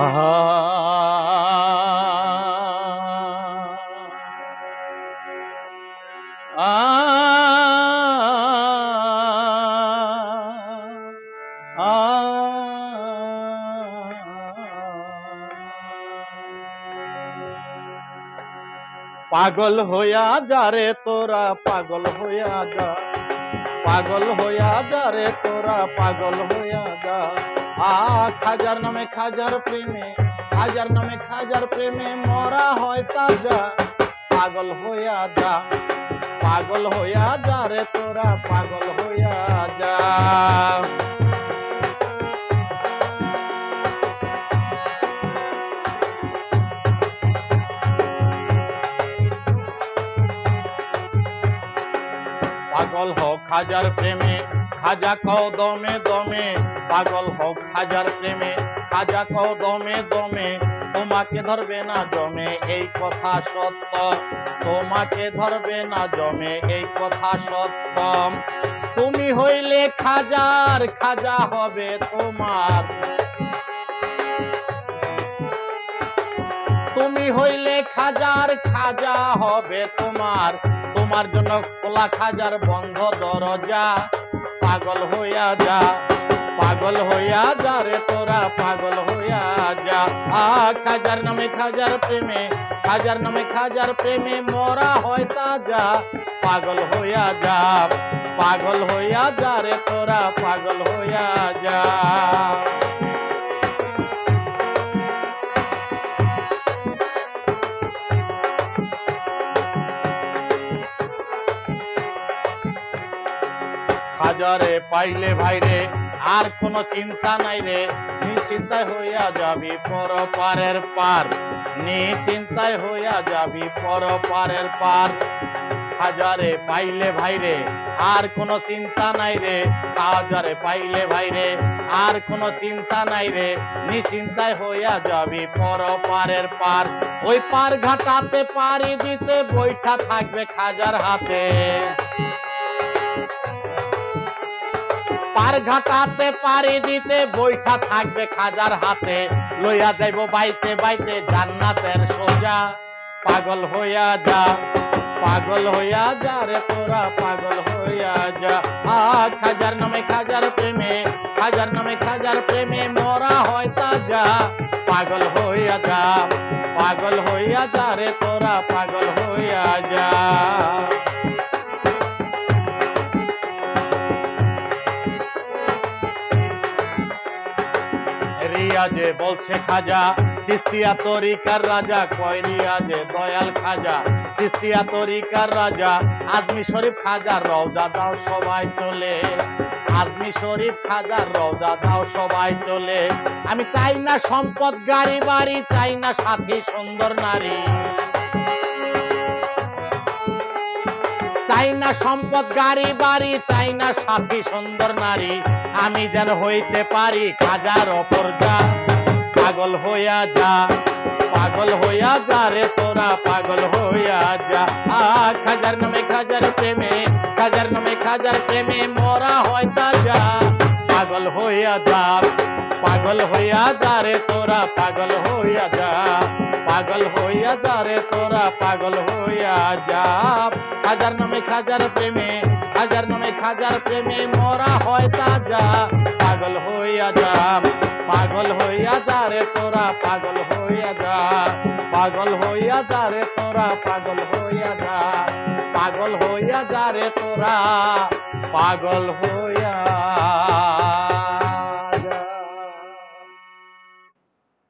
আহা পাগল হইয়া যা রে তোরা, পাগল হইয়া যা, পাগল হইয়া যা রে তোরা, পাগল হইয়া যা। খাজার নামে খাজার প্রেমে, খাজার নামে খাজার প্রেমে মরা হয় তাজা। পাগল হইয়া যা, পাগল হইয়া যা রে তোরা, পাগল হইয়া যা। পাগল হোক খাজার প্রেমে, খাজা কও দমে দমে। পাগল হোক খাজার প্রেমে, খাজা কও দমে দমে। তোমাকে ধরবে না জমে এই কথা সত্য, তোমাকে ধরবে না জমে এই কথা সত্য। তুমি হইলে খাজার, খাজা হবে তোমার। তুমি হইলে খাজার, খাজা হবে তোমার। তোমার জন্য খোলা খাজার বন্ধ দরজা। পাগল হইয়া যা, পাগল হইয়া যা রে তোরা, পাগল হইয়া যা। খাজার নামে খাজার প্রেমে, খাজার নামে খাজার প্রেমে মরা হয় তাজা। পাগল হইয়া যা, পাগল হইয়া যা রে তোরা, পাগল হইয়া যা। খাজারে পাইলে ভাইরে আর কোনো চিন্তা নাই রে। নিশ্চিন্তায় হইয়া যাবি পরপারের পার, নিশ্চিন্তায় হইয়া যাবি পরপারের পার। খাজারে পাইলে ভাইরে আর কোনো চিন্তা নাই রে। খাজারে পাইলে ভাইরে আর কোনো চিন্তা নাই রে। নিশ্চিন্তায় হইয়া যাবি পরপারের পার। ওই পার ঘাটাতে পাড়ি দিতে বৈঠা থাকবে খাজার হাতে। পার ঘাটাতে পাড়ি দিতে বৈঠা থাকবে খাজার হাতে। লইয়া যাইব বাইতে বাইতে জান্নাতের সোজা। পাগল হইয়া যা, পাগল হইয়া যা রে তোরা, পাগল হইয়া যা। খাজার নামে খাজার প্রেমে, খাজার নামে খাজার প্রেমে মরা হয় তাজা। পাগল হইয়া যা, পাগল হইয়া যা রে তোরা, পাগল হইয়া যা। রিয়াজে বলছে খাজা চিস্তিয়া তরিকার রাজা। কয় রিয়াজে দয়াল খাজা চিস্তিয়া তরিকার রাজা। আজমি শরীফ খাজার রওজা দাও সবাই চলে, আজমি শরীফ খাজার রওজা দাও সবাই চলে। আমি চাই না সম্পদ গাড়ি বাড়ি, চাই না সাথী সুন্দর নারী। চাই না সম্পদ গাড়ি বাড়ি, চাই না সাথী সুন্দর নারী। আমি যেন হইতে পারি খাজার অপর যা। পাগল হইয়া যা, পাগল হইয়া যা রে তোরা, পাগল হইয়া যা। খাজার নামে খাজার প্রেমে, খাজার নামে খাজার প্রেমে মরা হয় তাজা। পাগল হইয়া যা, পাগল হইয়া যা রে তোরা, পাগল হইয়া যা। পাগল হইয়া যা রে তোরা, পাগল হইয়া যা। খাজার নামে খাজার প্রেমে, খাজার নামে খাজার প্রেমে মরা হয় তাজা। পাগল হইয়া যা, পাগল হইয়া যা রে তোরা, পাগল হইয়া যা। পাগল হইয়া যা রে তোরা, পাগল হইয়া যা। পাগল হইয়া যা রে তোরা, পাগল হইয়া